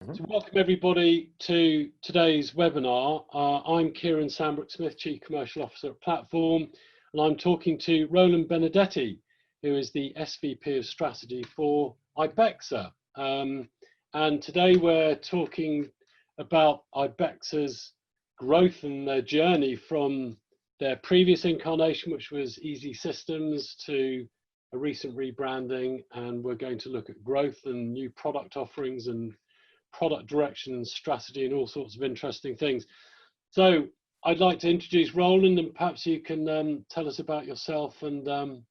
Mhm. So welcome everybody to today's webinar. I'm Kieron Sambrook-Smith, Chief Commercial Officer at Platform, and I'm talking to Roland Benedetti, who is the SVP of Strategy for Ibexa. And today we're talking about Ibexa's growth and their journey from their previous incarnation, which was Easy Systems, to a recent rebranding, and we're going to look at growth and new product offerings and product direction and strategy and all sorts of interesting things. So I'd like to introduce Roland, and perhaps you can tell us about yourself and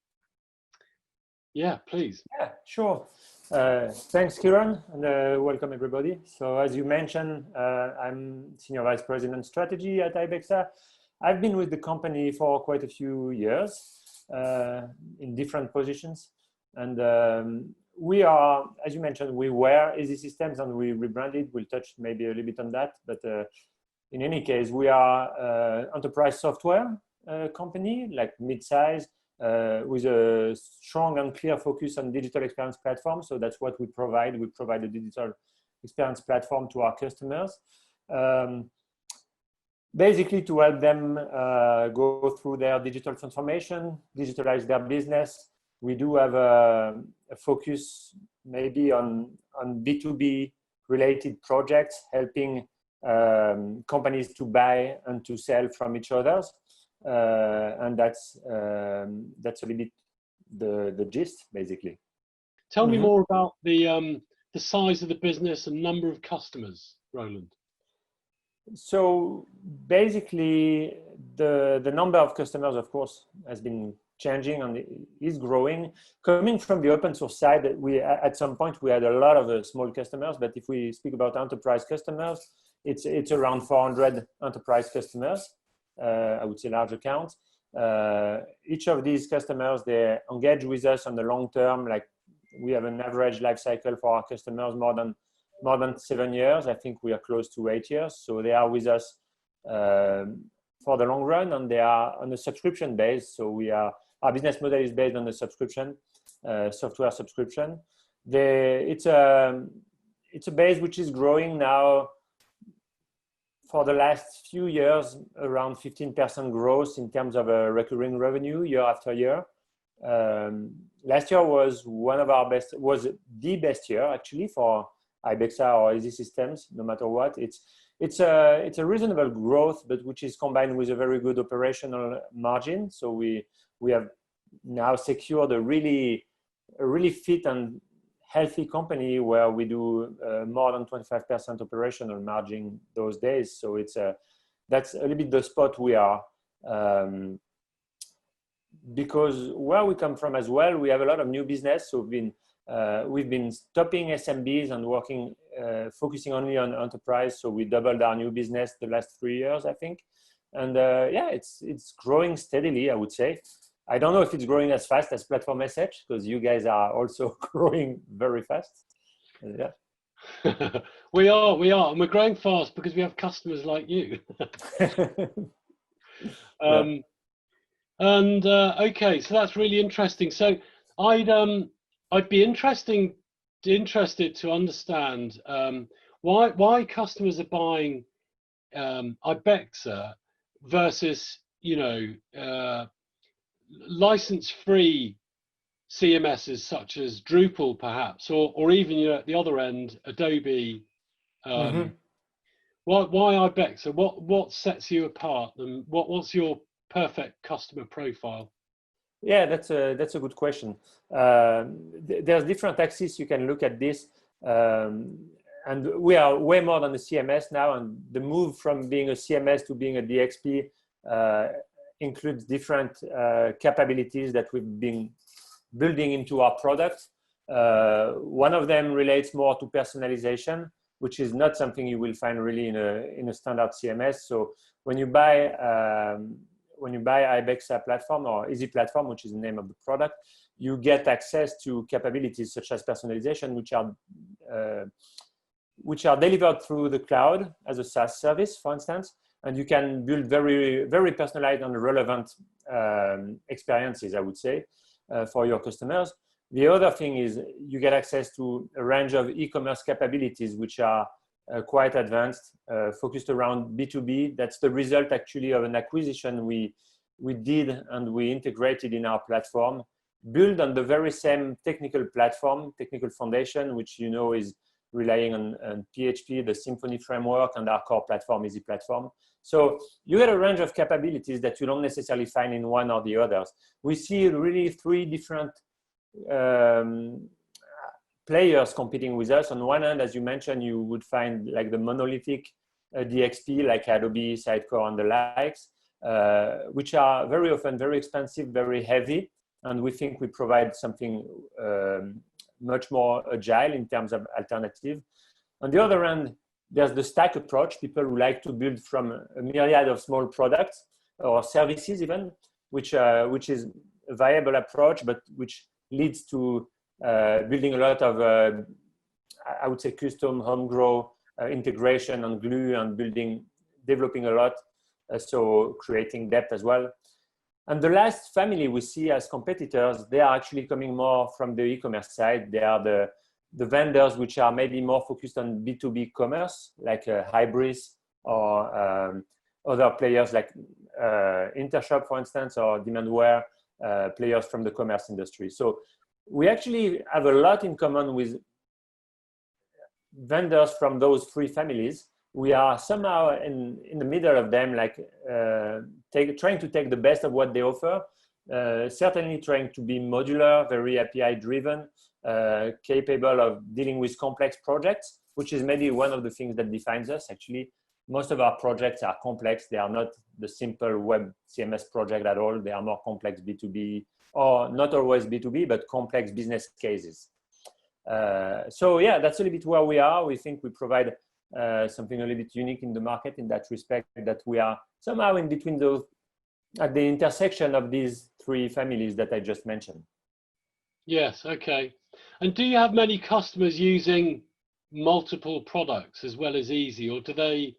yeah, please. Yeah, sure. Thanks, Kieron, and welcome everybody. So as you mentioned, I'm Senior Vice President Strategy at Ibexa. I've been with the company for quite a few years in different positions. And we are, as you mentioned, we were Easy Systems and we rebranded. We'll touch maybe a little bit on that. But in any case, we are enterprise software company, like mid-size, with a strong and clear focus on digital experience platform. So that's what we provide. We provide a digital experience platform to our customers, basically to help them go through their digital transformation, digitalize their business. We do have a focus maybe on B2B related projects, helping companies to buy and to sell from each other. And that's a little bit the gist, basically. Tell me more about the size of the business and number of customers, Roland. So basically, the number of customers, of course, has been changing and is growing. Coming from the open source side, at some point we had a lot of small customers, but if we speak about enterprise customers, it's around 400 enterprise customers. I would say large accounts. Each of these customers, they engage with us on the long term. Like we have an average life cycle for our customers more than 7 years. I think we are close to 8 years. So they are with us for the long run, and they are on a subscription base. So our business model is based on a subscription, software subscription. It's a base which is growing now. For the last few years, around 15% growth in terms of recurring revenue year after year. Last year was the best year actually for Ibexa or Easy Systems. No matter what, it's a reasonable growth, but which is combined with a very good operational margin. So we have now secured a really fit and healthy company where we do more than 25% operational margin those days. So that's a little bit the spot we are, because where we come from as well, we have a lot of new business. So we've been stopping SMBs and working, focusing only on enterprise. So we doubled our new business the last 3 years, I think. And yeah, it's growing steadily, I would say. I don't know if it's growing as fast as Platform.sh, because you guys are also growing very fast. Yeah. we are, and we're growing fast because we have customers like you. Okay, so that's really interesting. So I'd be interested to understand why customers are buying Ibexa versus, license-free CMSs such as Drupal, perhaps, or even at the other end, Adobe. Why Ibexa? What sets you apart, and what's your perfect customer profile? Yeah, that's a good question. There's different axes you can look at this, and we are way more than a CMS now. And the move from being a CMS to being a DXP includes different capabilities that we've been building into our product. One of them relates more to personalization, which is not something you will find really in a standard CMS. So when you buy Ibexa Platform or Easy Platform, which is the name of the product, you get access to capabilities such as personalization, which are delivered through the cloud as a SaaS service, for instance. And you can build very, very personalized and relevant experiences, I would say, for your customers. The other thing is you get access to a range of e-commerce capabilities, which are quite advanced, focused around B2B. That's the result actually of an acquisition we did and we integrated in our platform, built on the very same technical platform, technical foundation, which you know is relying on PHP, the Symfony framework, and our core platform, Easy Platform. So you get a range of capabilities that you don't necessarily find in one or the others. We see really three different players competing with us. On one hand, as you mentioned, you would find like the monolithic DXP, like Adobe, Sidecore, and the likes, which are very often very expensive, very heavy. And we think we provide something much more agile in terms of alternative. On the other hand, there's the stack approach, people who like to build from a myriad of small products or services even, which is a viable approach, but which leads to building a lot of, I would say, custom homegrown integration and glue and developing a lot, so creating depth as well. And the last family we see as competitors, they are actually coming more from the e-commerce side. They are the vendors which are maybe more focused on B2B commerce, like Hybris or other players like Intershop, for instance, or Demandware, players from the commerce industry. So we actually have a lot in common with vendors from those three families. We are somehow in the middle of them, like trying to take the best of what they offer, certainly trying to be modular, very API driven, capable of dealing with complex projects, which is maybe one of the things that defines us. Actually, most of our projects are complex. They are not the simple web CMS project at all. They are more complex B2B, or not always B2B, but complex business cases. So yeah, that's a little bit where we are. We think we provide something a little bit unique in the market in that respect, that we are somehow in between those, at the intersection of these three families that I just mentioned. Yes, okay. And do you have many customers using multiple products as well as Easy, or do they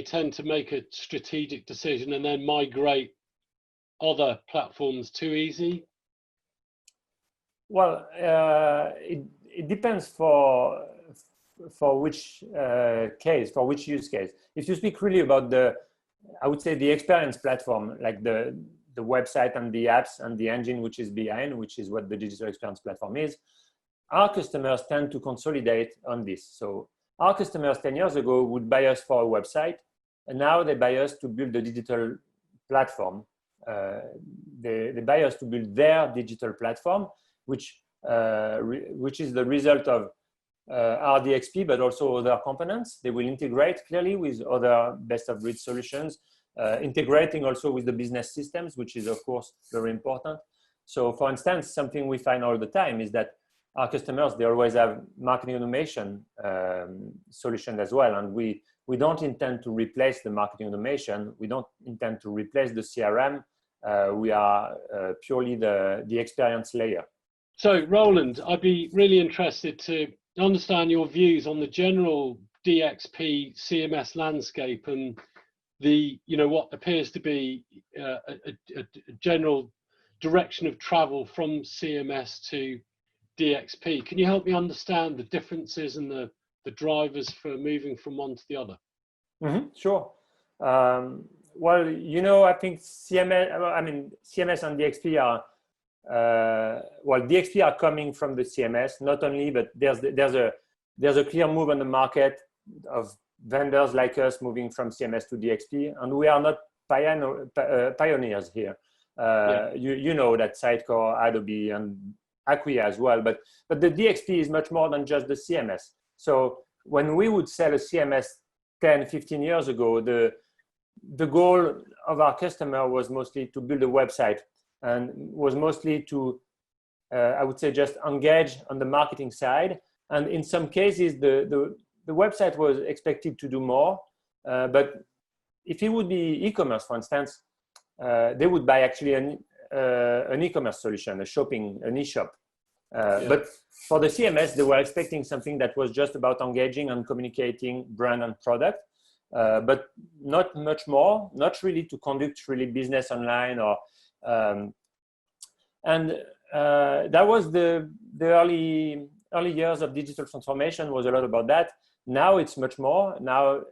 tend to make a strategic decision and then migrate other platforms to Easy? Well, it depends for which case, for which use case. If you speak really about I would say the experience platform, like the website and the apps and the engine which is behind, which is what the digital experience platform is, our customers tend to consolidate on this. So our customers 10 years ago would buy us for a website, and now they buy us to build a digital platform. They buy us to build their digital platform, which is the result of our DXP, but also other components. They will integrate clearly with other best-of-breed solutions, integrating also with the business systems, which is, of course, very important. So, for instance, something we find all the time is that our customers, they always have marketing automation solutions as well. And we don't intend to replace the marketing automation. We don't intend to replace the CRM. We are purely the experience layer. So, Roland, I'd be really interested to understand your views on the general DXP CMS landscape and what appears to be a general direction of travel from CMS to DXP. Can you help me understand the differences and the drivers for moving from one to the other? Mm-hmm, sure. Well, I think CMS and DXP are DXP are coming from the CMS, not only, but there's a clear move on the market of vendors like us moving from CMS to DXP, and we are not pioneers here. You know that Sidecore, Adobe, and Acquia as well, but the DXP is much more than just the CMS. So when we would sell a CMS 10, 15 years ago, the goal of our customer was mostly to build a website, and was mostly to, I would say, just engage on the marketing side. And in some cases, the website was expected to do more. But if it would be e-commerce, for instance, they would buy actually an e-commerce solution, an e-shop. But for the CMS, they were expecting something that was just about engaging and communicating brand and product, but not much more, not really to conduct really business online or. That was the early years of digital transformation, was a lot about that. Now it's much more. Now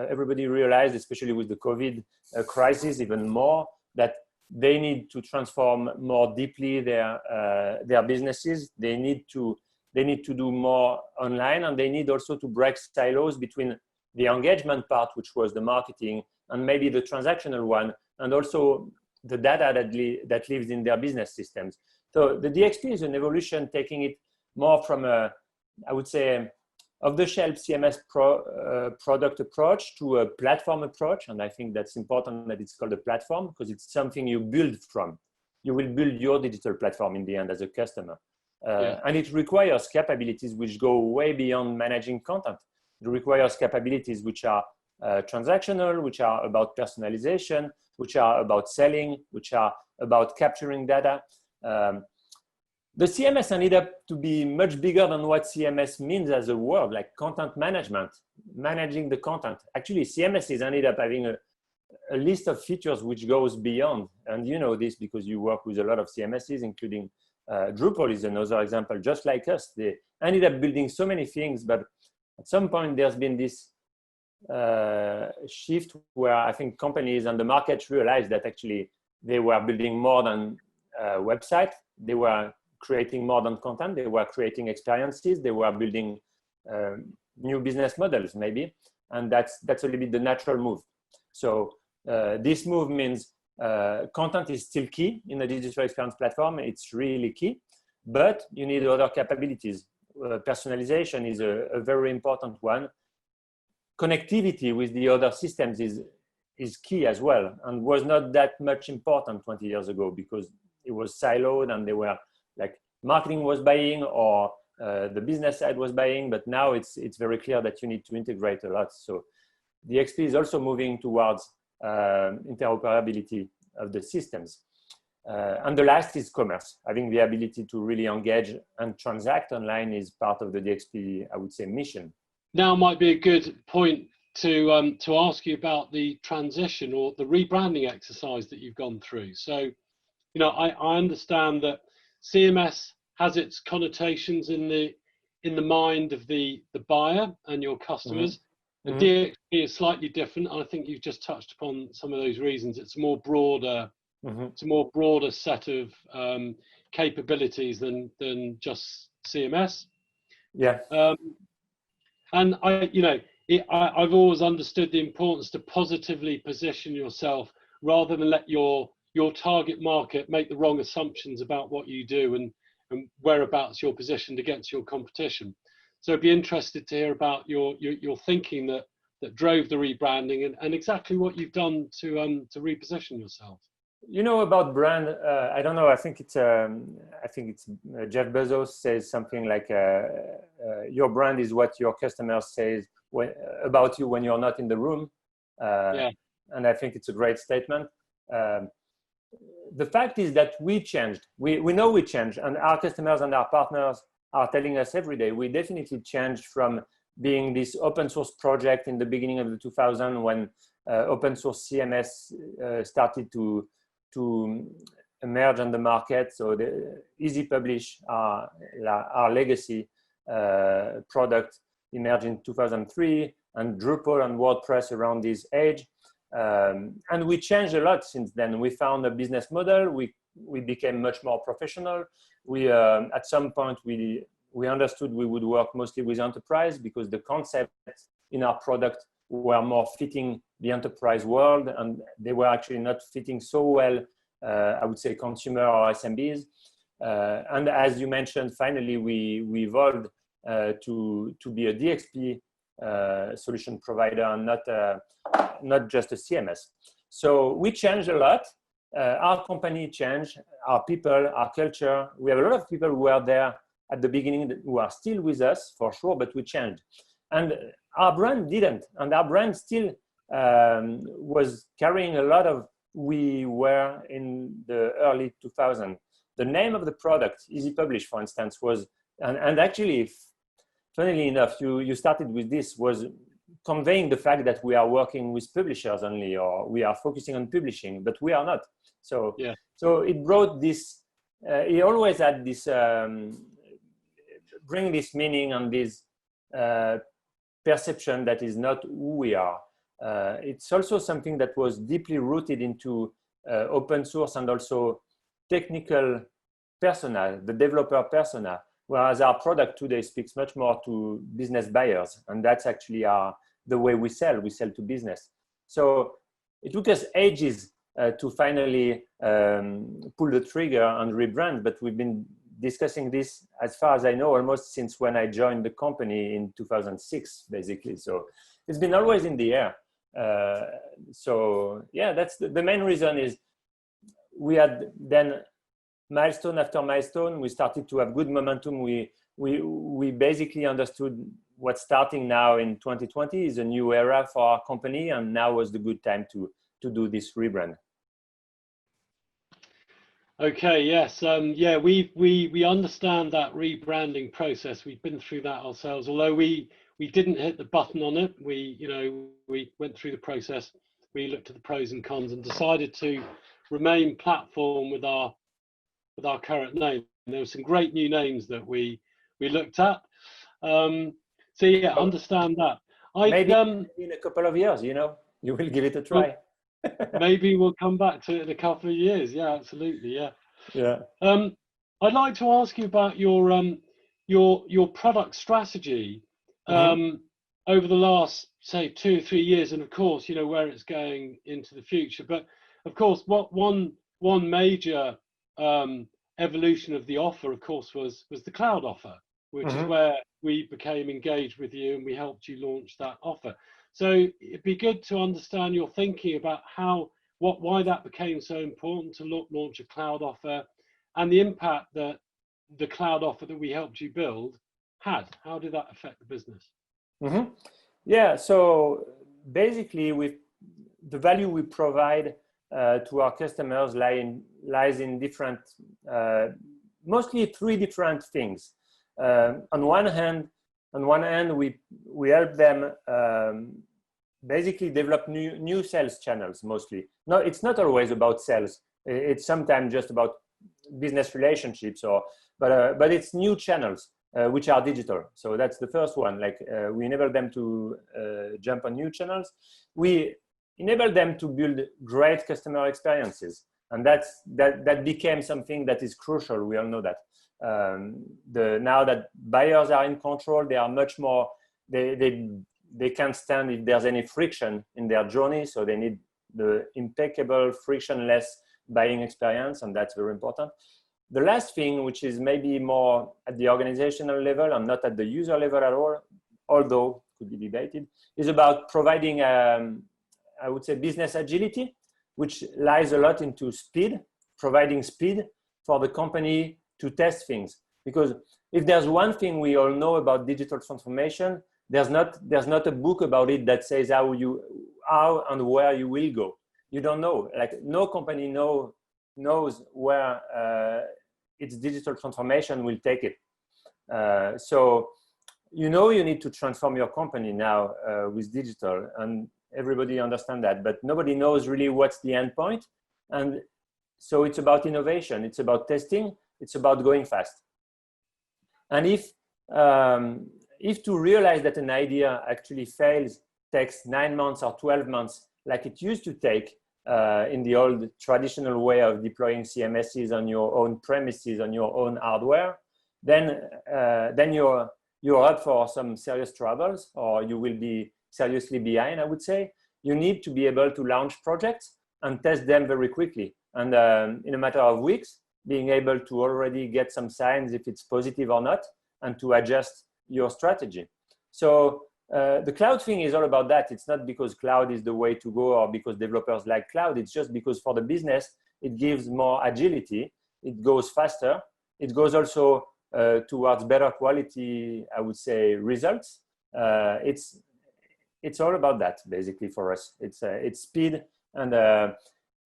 everybody realized, especially with the COVID crisis, even more, that they need to transform more deeply their businesses. They need to do more online, and they need also to break silos between the engagement part, which was the marketing, and maybe the transactional one, and also the data that lives in their business systems. So the DXP is an evolution, taking it more from a, I would say, off-the-shelf CMS product approach to a platform approach. And I think that's important that it's called a platform, because it's something you build from. You will build your digital platform in the end as a customer. And it requires capabilities which go way beyond managing content. It requires capabilities which are transactional, which are about personalization, which are about selling, which are about capturing data. The CMS ended up to be much bigger than what CMS means as a word, like content management, managing the content. Actually, CMSs ended up having a list of features which goes beyond. And you know this because you work with a lot of CMSs, including Drupal is another example, just like us. They ended up building so many things, but at some point there's been this shift where I think companies and the market realized that actually they were building more than a website. They were creating more than content. They were creating experiences. They were building new business models, maybe. And that's a little bit the natural move. So this move means content is still key in the digital experience platform. It's really key, but you need other capabilities. Personalization is a very important one. Connectivity with the other systems is key as well, and was not that much important 20 years ago because it was siloed and they were like marketing was buying or the business side was buying, but now it's very clear that you need to integrate a lot. So the XP is also moving towards interoperability of the systems. And the last is commerce. Having the ability to really engage and transact online is part of the DXP, I would say, mission. Now might be a good point to ask you about the transition or the rebranding exercise that you've gone through. So, you know, I understand that CMS has its connotations in the mind of the buyer and your customers. Mm-hmm. The DXP is slightly different. I think you've just touched upon some of those reasons. It's a more broader, it's a more broader set of capabilities than just CMS. Yeah. And I've always understood the importance to positively position yourself rather than let your target market make the wrong assumptions about what you do and whereabouts you're positioned against your competition. So I'd be interested to hear about your thinking that drove the rebranding and exactly what you've done to reposition yourself. You know, about brand, I don't know. I think it's Jeff Bezos says something like, "Your brand is what your customers say about you when you're not in the room." And I think it's a great statement. The fact is that we changed. We know we changed, and our customers and our partners are telling us every day. We definitely changed from being this open source project in the beginning of the 2000s when open source CMS started to emerge on the market. So the Easy Publish, our legacy product, emerged in 2003, and Drupal and WordPress around this age. And we changed a lot since then. We found a business model. We became much more professional. We at some point we understood we would work mostly with enterprise because the concepts in our product were more fitting the enterprise world, and they were actually not fitting so well, I would say, consumer or SMBs. And as you mentioned, finally we evolved to be a DXP solution provider and not just a CMS. So we changed a lot. Our company changed, our people, our culture. We have a lot of people who were there at the beginning who are still with us for sure, but we changed. And our brand didn't, and our brand still was carrying a lot of we were in the early 2000s. The name of the product, Easy Publish, for instance, was, and actually, funnily enough, you started with this, was conveying the fact that we are working with publishers only, or we are focusing on publishing, but we are not. So, so it brought this, it always had this, bring this meaning and this perception that is not who we are. It's also something that was deeply rooted into open source and also technical persona, the developer persona, whereas our product today speaks much more to business buyers, and that's actually the way we sell to business. So it took us ages to finally pull the trigger and rebrand, but we've been discussing this, as far as I know, almost since when I joined the company in 2006, basically. So it's been always in the air. So yeah, that's the main reason. Is we had then milestone after milestone, we started to have good momentum. We basically understood what's starting now in 2020 is a new era for our company, and now was the good time to do this rebrand. Okay, yes, yeah, we understand that rebranding process. We've been through that ourselves, although we didn't hit the button on it. We went through the process. We looked at the pros and cons and decided to remain platform with our current name. There were some great new names that we looked at. So yeah, understand that. Maybe in a couple of years, you will give it a try. Maybe we'll come back to it in a couple of years. Yeah, absolutely. Yeah. Yeah. I'd like to ask you about your product strategy over the last, say, 2 or 3 years, and of course, where it's going into the future. But of course, what one major evolution of the offer, of course, was the cloud offer, which is where we became engaged with you and we helped you launch that offer. So it'd be good to understand your thinking about why that became so important to launch a cloud offer, and the impact that the cloud offer that we helped you build had. How did that affect the business? Yeah, so basically, the value we provide to our customers lies in different, mostly 3 different things. On one hand, we help them basically develop new sales channels. Mostly, no, it's not always about sales. It's sometimes just about business relationships, but it's new channels which are digital. So that's the first one. Like we enable them to jump on new channels. We enable them to build great customer experiences, and that became something that is crucial. We all know that. Now that buyers are in control, they are much more. They can't stand if there's any friction in their journey. So they need the impeccable, frictionless buying experience, and that's very important. The last thing, which is maybe more at the organizational level and not at the user level at all, although could be debated, is about providing, I would say, business agility, which lies a lot into speed, providing speed for the company to test things. Because if there's one thing we all know about digital transformation, there's not a book about it that says how and where you will go. You don't know. Like no company knows where its digital transformation will take it. So you need to transform your company now with digital, and everybody understands that, but nobody knows really what's the end point. And so it's about innovation, it's about testing, it's about going fast. And if to realize that an idea actually fails takes 9 months or 12 months, like it used to take in the old traditional way of deploying CMSs on your own premises, on your own hardware, then you're up for some serious troubles, or you will be seriously behind, I would say. You need to be able to launch projects and test them very quickly. And in a matter of weeks, being able to already get some signs if it's positive or not, and to adjust your strategy. So the cloud thing is all about that. It's not because cloud is the way to go or because developers like cloud. It's just because for the business, it gives more agility. It goes faster. It goes also towards better quality, I would say, results. It's all about that, basically, for us. It's speed and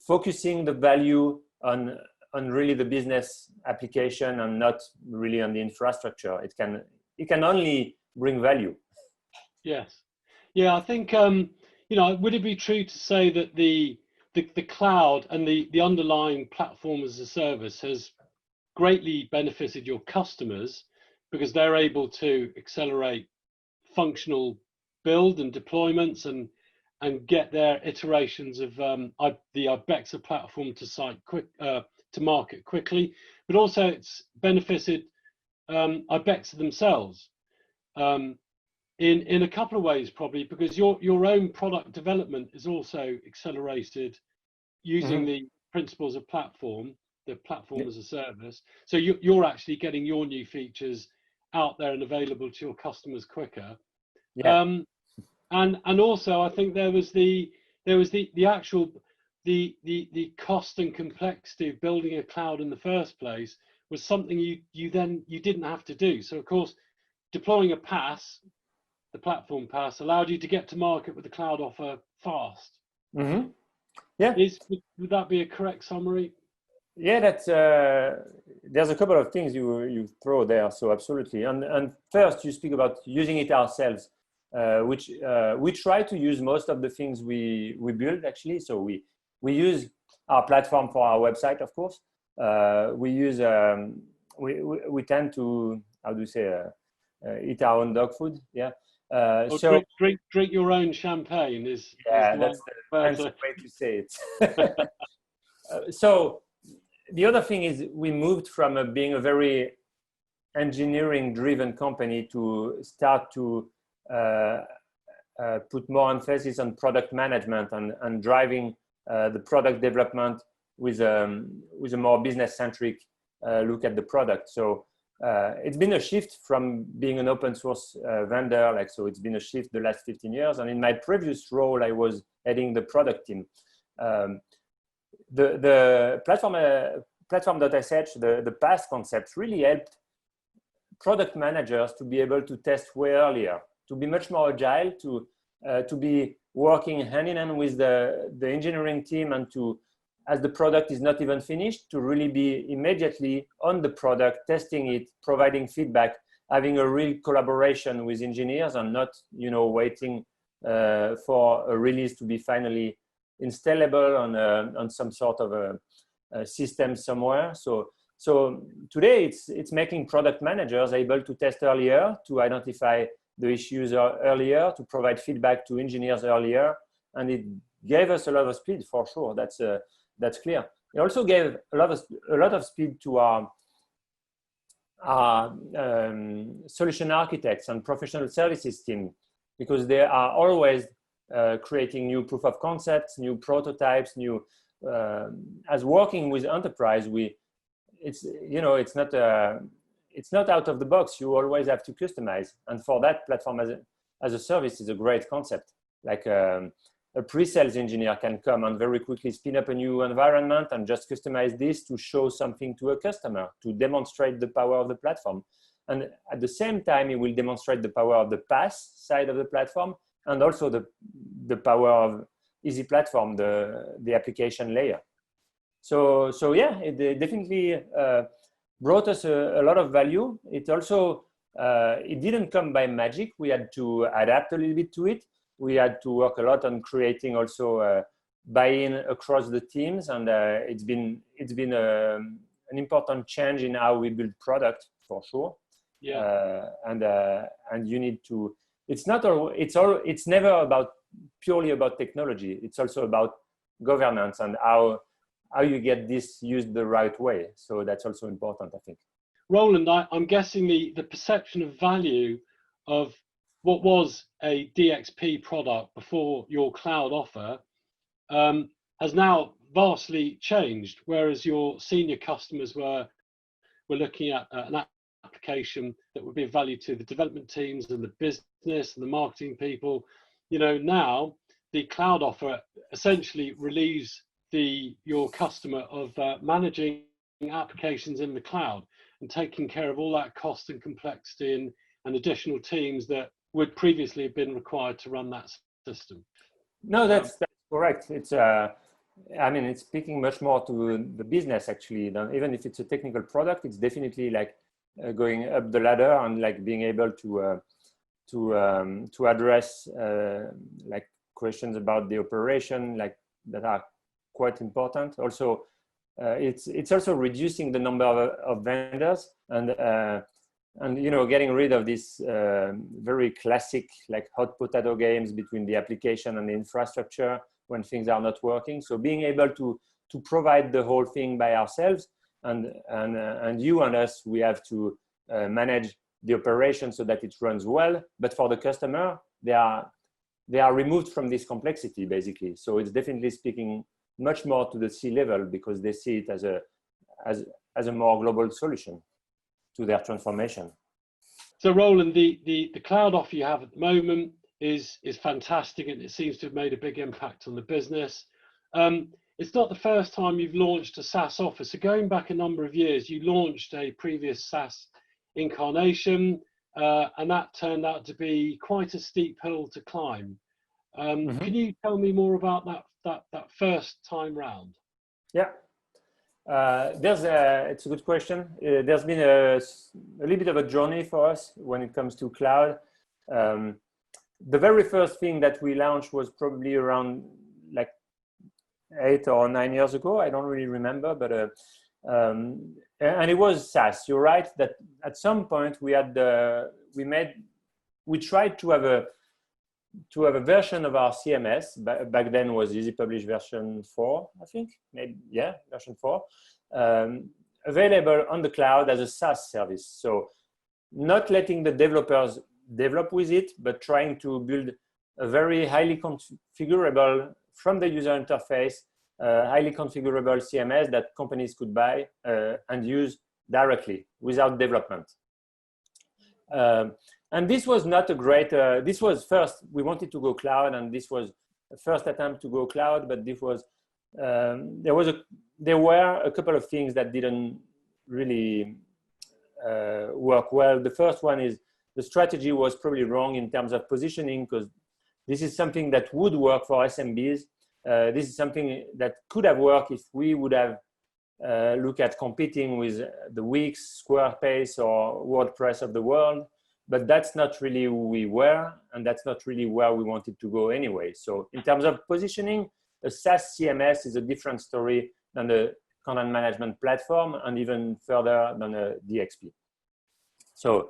focusing the value on really the business application and not really on the infrastructure. It can only bring value. Yes. Yeah, I think, would it be true to say that the cloud and the underlying platform as a service has greatly benefited your customers because they're able to accelerate functional build and deployments and get their iterations of the Ibexa platform to market quickly, but also it's benefited Ibexa themselves in a couple of ways, probably because your own product development is also accelerated using the principles of the platform as a service. So you're actually getting your new features out there and available to your customers quicker. And also I think there was the actual the cost and complexity of building a cloud in the first place was something you didn't have to do. So of course, deploying a PaaS, the platform PaaS, allowed you to get to market with the cloud offer fast. Yeah. Would that be a correct summary? Yeah, that's there's a couple of things you throw there. So absolutely. And first, you speak about using it ourselves, which we try to use most of the things we build actually. So we use our platform for our website, of course. We use we tend to, how do you say, eat our own dog food. Yeah. So drink your own champagne is that's the fancy way to say it. So the other thing is we moved from being a very engineering driven company to start to put more emphasis on product management and driving the product development with a more business centric look at the product. So it's been a shift from being an open source vendor, so it's been a shift the last 15 years. And in my previous role, I was heading the product team. The platform.sh, the PaaS concept really helped product managers to be able to test way earlier, to be much more agile, to be working hand in hand with the engineering team, and to, as the product is not even finished, to really be immediately on the product, testing it, providing feedback, having a real collaboration with engineers, and not waiting for a release to be finally installable on some sort of a system somewhere. So today it's making product managers able to test earlier, to identify the issues earlier, to provide feedback to engineers earlier, and it gave us a lot of speed for sure. That's clear. It also gave a lot of speed to our solution architects and professional services team, because they are always creating new proof of concepts, new prototypes, new. As working with enterprise, it's not out of the box. You always have to customize, and for that, platform as a service is a great concept. Like a pre-sales engineer can come and very quickly spin up a new environment and just customize this to show something to a customer, to demonstrate the power of the platform. And at the same time, he will demonstrate the power of the PaaS side of the platform, and also the power of Easy Platform, the application layer. So yeah, it definitely brought us a lot of value. It also, it didn't come by magic. We had to adapt a little bit to it. We had to work a lot on creating also buy-in across the teams, and it's been an important change in how we build product for sure. Yeah. And you need to. It's never purely about technology. It's also about governance and how you get this used the right way. So that's also important, I think. Roland, I'm guessing the perception of value of what was a DXP product before your cloud offer has now vastly changed, whereas your senior customers were looking at an application that would be of value to the development teams and the business and the marketing people. Now the cloud offer essentially relieves your customer of managing applications in the cloud and taking care of all that cost and complexity and additional teams that would previously have been required to run that system. No, that's correct. It's it's speaking much more to the business actually. Even if it's a technical product, it's definitely like going up the ladder and like being able to address like questions about the operation, like that are quite important. Also, it's also reducing the number of vendors, and and getting rid of this very classic like hot potato games between the application and the infrastructure when things are not working. So being able to provide the whole thing by ourselves, and you and us, we have to manage the operation so that it runs well. But for the customer, they are removed from this complexity basically. So it's definitely speaking much more to the C-level because they see it as a more global solution to their transformation. So Roland, the cloud offer you have at the moment is fantastic, and it seems to have made a big impact on the business. It's not the first time you've launched a SaaS offer. So going back a number of years, you launched a previous SaaS incarnation, and that turned out to be quite a steep hill to climb. Can you tell me more about that first time round? Yeah. It's a good question. There's been a little bit of a journey for us when it comes to cloud. The very first thing that we launched was probably around like 8 or 9 years ago. I don't really remember, but and it was SaaS. You're right that at some point we tried to have a version of our CMS. Back then was Easy Publish version 4, I think, maybe, yeah, version 4, available on the cloud as a SaaS service. So not letting the developers develop with it, but trying to build a very highly configurable from the user interface, highly configurable CMS that companies could buy and use directly without development. And this was not a great, this was first, we wanted to go cloud, and this was the first attempt to go cloud, but this was, there were a couple of things that didn't really work well. The first one is the strategy was probably wrong in terms of positioning, because this is something that would work for SMBs. This is something that could have worked if we would have looked at competing with the Wix, Squarespace, or WordPress of the world. But that's not really who we were, and that's not really where we wanted to go anyway. So in terms of positioning, a SaaS CMS is a different story than the content management platform, and even further than a DXP. So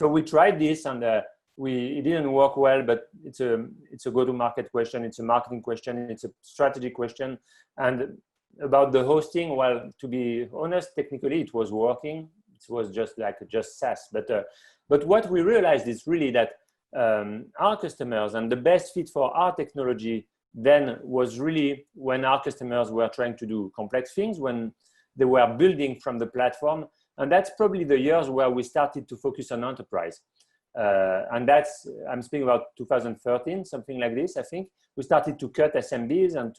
we tried this, and it didn't work well, but it's a go-to-market question, it's a marketing question, it's a strategy question. And about the hosting, well, to be honest, technically it was working. It was just SaaS, but what we realized is really that our customers, and the best fit for our technology then was really when our customers were trying to do complex things, when they were building from the platform. And that's probably the years where we started to focus on enterprise. And I'm speaking about 2013, something like this, I think. We started to cut SMBs, and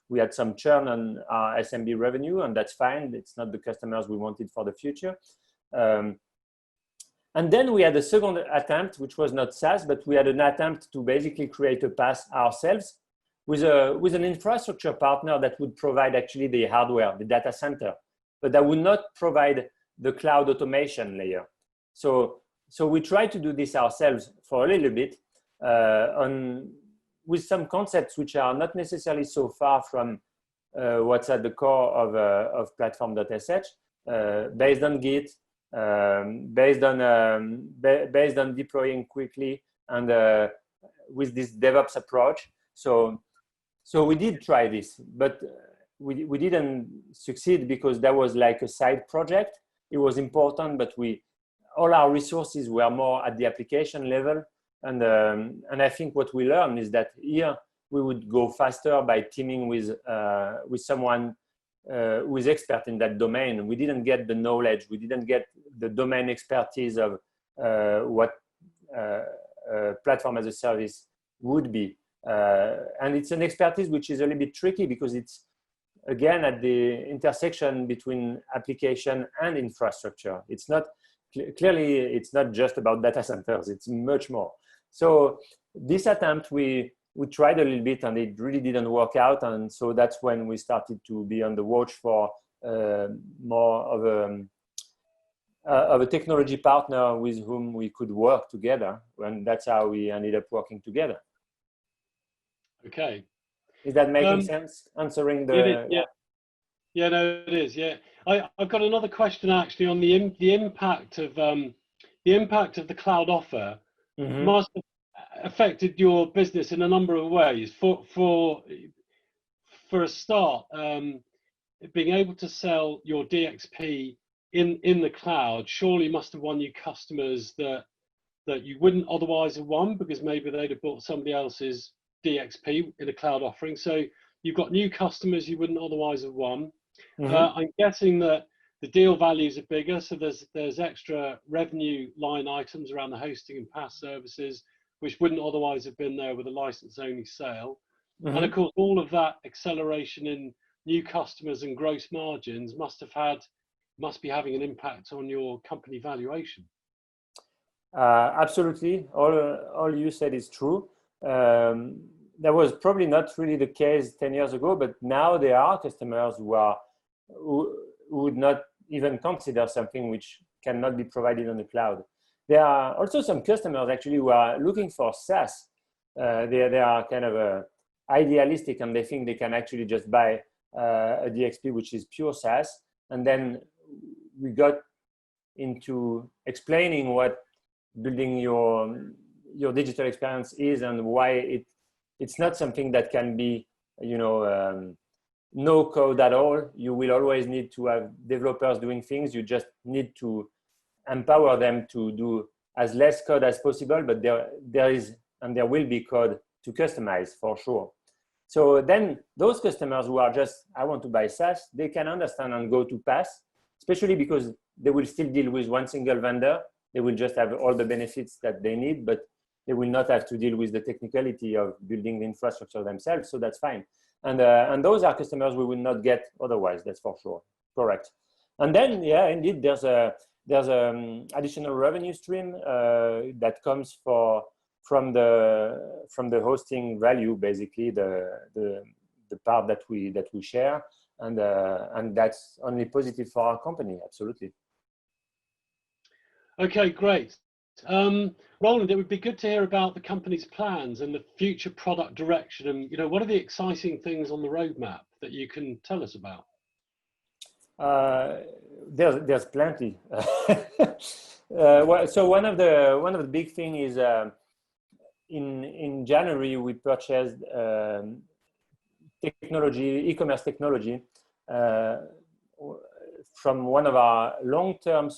we had some churn on our SMB revenue, and that's fine. It's not the customers we wanted for the future. And then we had a second attempt, which was not SaaS, but we had an attempt to basically create a PaaS ourselves with an infrastructure partner that would provide actually the hardware, the data center, but that would not provide the cloud automation layer. So we tried to do this ourselves for a little bit with some concepts which are not necessarily so far from what's at the core of Platform.sh, based on Git, based on deploying quickly, and with this DevOps approach. So we did try this, but we didn't succeed because that was like a side project. It was important, but all our resources were more at the application level. And I think what we learned is that here we would go faster by teaming with someone who is expert in that domain. We didn't get the knowledge. We didn't get the domain expertise of what platform as a service would be. And it's an expertise which is a little bit tricky because it's, again, at the intersection between application and infrastructure. It's not, clearly, it's not just about data centers. It's much more. So this attempt, we tried a little bit, and it really didn't work out. And so that's when we started to be on the watch for more of a technology partner with whom we could work together. And that's how we ended up working together. Okay. Is that making sense? Answering the... Yeah, no, it is. Yeah, I've got another question actually on the impact of the cloud offer. Mm-hmm. Must have affected your business in a number of ways. For a start, being able to sell your DXP in the cloud surely must have won you customers that you wouldn't otherwise have won, because maybe they'd have bought somebody else's DXP in a cloud offering. So you've got new customers you wouldn't otherwise have won. Mm-hmm. I'm guessing that the deal values are bigger, so there's extra revenue line items around the hosting and PaaS services, which wouldn't otherwise have been there with a license-only sale. Mm-hmm. And of course, all of that acceleration in new customers and gross margins must be having an impact on your company valuation. Absolutely, all you said is true. That was probably not really the case 10 years ago, but now there are customers who would not even consider something which cannot be provided on the cloud. There are also some customers actually who are looking for SaaS. They are kind of idealistic, and they think they can actually just buy a DXP which is pure SaaS. And then we got into explaining what building your digital experience is, and why it's not something that can be, no code at all. You will always need to have developers doing things. You just need to empower them to do as less code as possible, but there is and there will be code to customize for sure. So then those customers who are just, I want to buy SaaS, they can understand and go to PaaS, especially because they will still deal with one single vendor. They will just have all the benefits that they need, but they will not have to deal with the technicality of building the infrastructure themselves. So that's fine. And those are customers we will not get otherwise. That's for sure. Correct. And then, yeah, indeed, there's additional revenue stream that comes from the hosting value, basically the part that we share, and that's only positive for our company. Absolutely. Okay, great. Roland, it would be good to hear about the company's plans and the future product direction, and what are the exciting things on the roadmap that you can tell us about? There's plenty. So one of the big thing is in January we purchased e-commerce technology from one of our long-term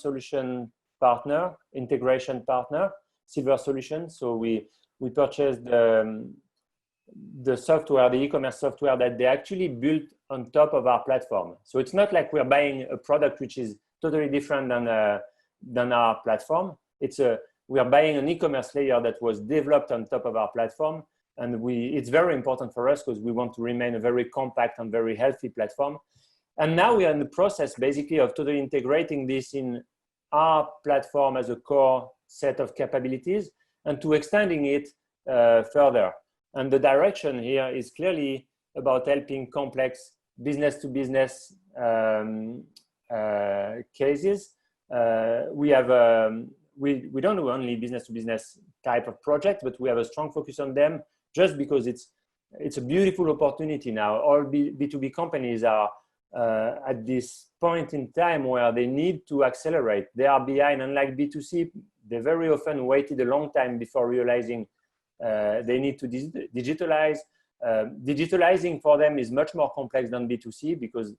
integration partner, Silver Solutions. So we purchased the software, the e-commerce software that they actually built on top of our platform. So it's not like we're buying a product which is totally different than our platform. We are buying an e-commerce layer that was developed on top of our platform, and it's very important for us because we want to remain a very compact and very healthy platform. And now we are in the process basically of totally integrating this in our platform as a core set of capabilities, and to extending it further. And the direction here is clearly about helping complex business-to-business cases. We don't do only business-to-business type of project, but we have a strong focus on them just because it's a beautiful opportunity now. All B2B companies are at this point in time where they need to accelerate. They are behind, unlike B2C. They very often waited a long time before realizing they need to digitalize. Digitalizing for them is much more complex than B2C because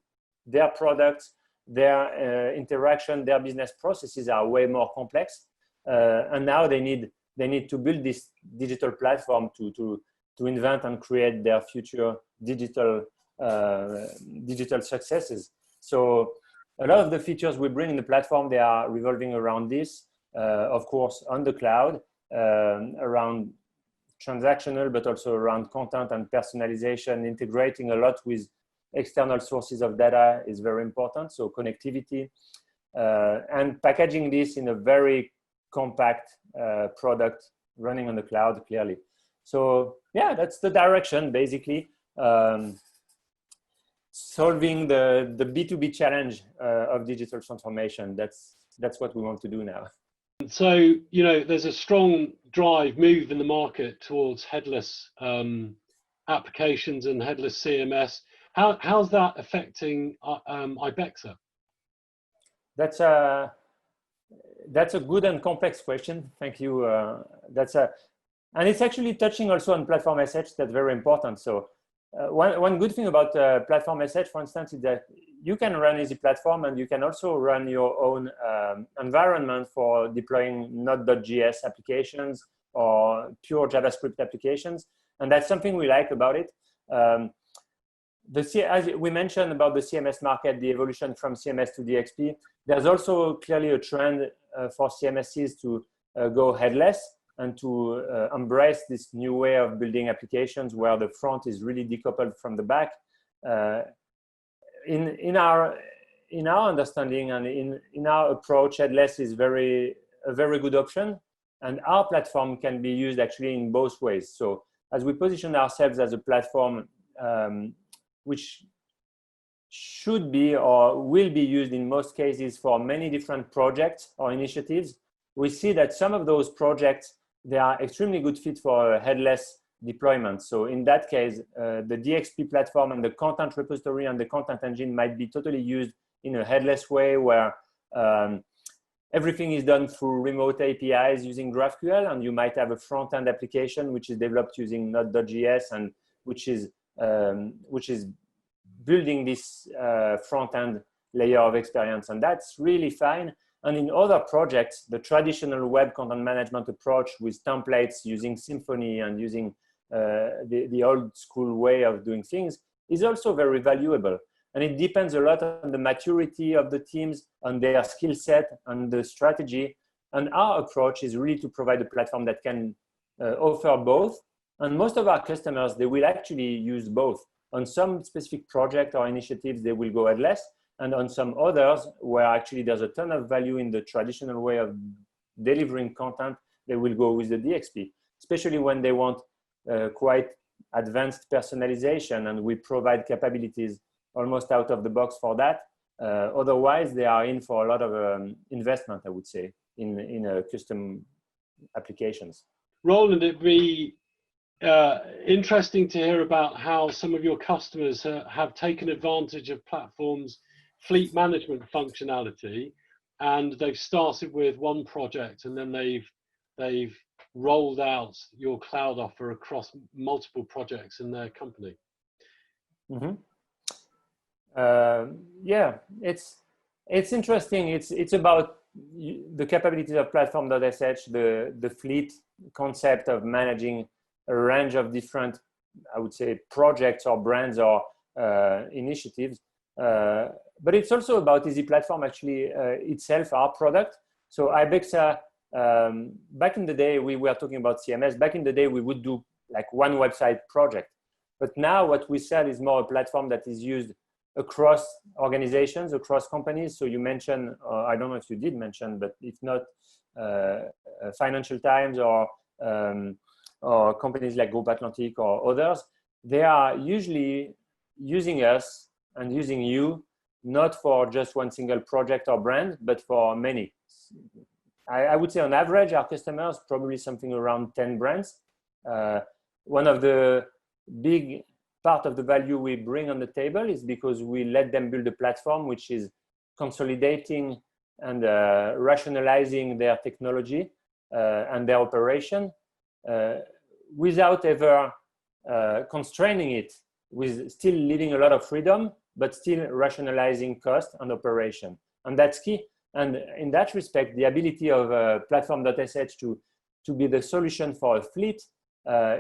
their products, their interaction, their business processes are way more complex. And now they need to build this digital platform to invent and create their future digital successes. So a lot of the features we bring in the platform, they are revolving around this, of course, on the cloud, around transactional, but also around content and personalization. Integrating a lot with external sources of data is very important. So connectivity and packaging this in a very compact product running on the cloud, clearly. So yeah, that's the direction, basically. Solving the B2B challenge of digital transformation. That's what we want to do now. So, there's a strong move in the market towards headless applications and headless CMS. How's that affecting Ibexa? That's a good and complex question. Thank you. And it's actually touching also on Platform.sh. That's very important. So one good thing about Platform.sh, for instance, is that you can run Easy Platform, and you can also run your own environment for deploying Node.js applications or pure JavaScript applications. And that's something we like about it. As we mentioned about the CMS market, the evolution from CMS to DXP, there's also clearly a trend for CMSs to go headless and to embrace this new way of building applications where the front is really decoupled from the back. In our understanding and in our approach, headless is a very good option, and our platform can be used actually in both ways. So as we position ourselves as a platform which should be or will be used in most cases for many different projects or initiatives, we see that some of those projects, they are extremely good fit for a headless deployment. So in that case, the DXP platform and the content repository and the content engine might be totally used in a headless way where everything is done through remote APIs using GraphQL, and you might have a front-end application which is developed using Node.js and which is building this front-end layer of experience, and that's really fine. And in other projects, the traditional web content management approach with templates using Symfony and using the old school way of doing things is also very valuable. And it depends a lot on the maturity of the teams, on their skill set, and the strategy. And our approach is really to provide a platform that can offer both. And most of our customers, they will actually use both. On some specific project or initiatives, they will go headless. And on some others, where actually there's a ton of value in the traditional way of delivering content, they will go with the DXP, especially when they want quite advanced personalization, and we provide capabilities almost out of the box for that. Otherwise, they are in for a lot of investment, I would say, in custom applications. Roland, it'd be interesting to hear about how some of your customers have taken advantage of Platform's fleet management functionality, and they've started with one project and then they've rolled out your cloud offer across multiple projects in their company. Mm-hmm. Yeah, it's interesting. It's about the capabilities of Platform.sh, the fleet concept of managing a range of different, I would say, projects or brands or initiatives. But it's also about Easy Platform actually itself, our product. So Ibexa, back in the day, we were talking about CMS. Back in the day, we would do like one website project. But now what we sell is more a platform that is used across organizations, across companies. So you mentioned, I don't know if you did mention, but if not, Financial Times or companies like Group Atlantic or others, they are usually using us and using you, not for just one single project or brand, but for many. I would say on average, our customers, probably something around 10 brands. One of the big part of the value we bring on the table is because we let them build a platform which is consolidating and rationalizing their technology and their operation without ever constraining it, with still leaving a lot of freedom, but still rationalizing cost and operation. And that's key. And in that respect, the ability of Platform.sh to be the solution for a fleet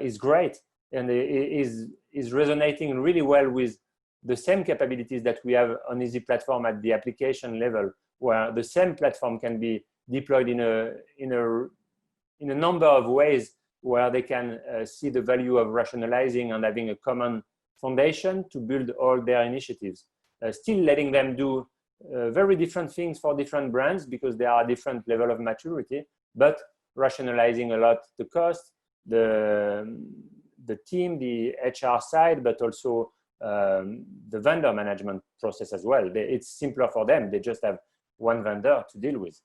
is great, and is resonating really well with the same capabilities that we have on Easy Platform at the application level, where the same platform can be deployed in a number of ways, where they can see the value of rationalizing and having a common foundation to build all their initiatives. Still letting them do very different things for different brands because they are a different level of maturity, but rationalizing a lot the cost, the team, the HR side, but also the vendor management process as well. It's simpler for them. They just have one vendor to deal with.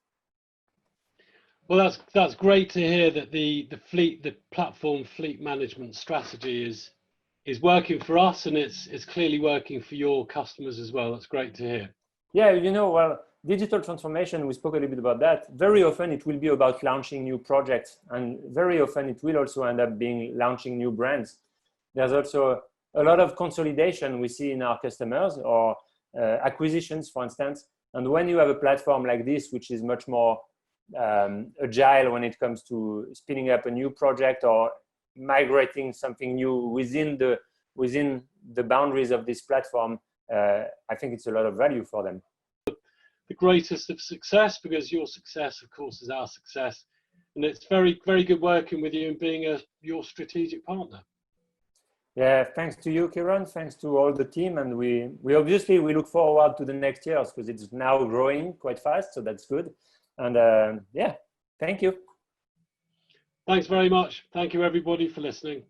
Well, that's great to hear that the platform fleet management strategy is working for us, and it's clearly working for your customers as well. That's great to hear. Yeah, you know, well, digital transformation, we spoke a little bit about that. Very often it will be about launching new projects, and very often it will also end up being launching new brands. There's also a lot of consolidation we see in our customers, or acquisitions, for instance. And when you have a platform like this, which is much more agile when it comes to spinning up a new project or migrating something new within the boundaries of this platform, I think it's a lot of value for them. The greatest of success, because your success, of course, is our success. And it's very, very good working with you and being your strategic partner. Yeah, thanks to you, Kieron. Thanks to all the team. And we obviously, we look forward to the next years because it's now growing quite fast. So that's good. And yeah, thank you. Thanks very much. Thank you, everybody, for listening.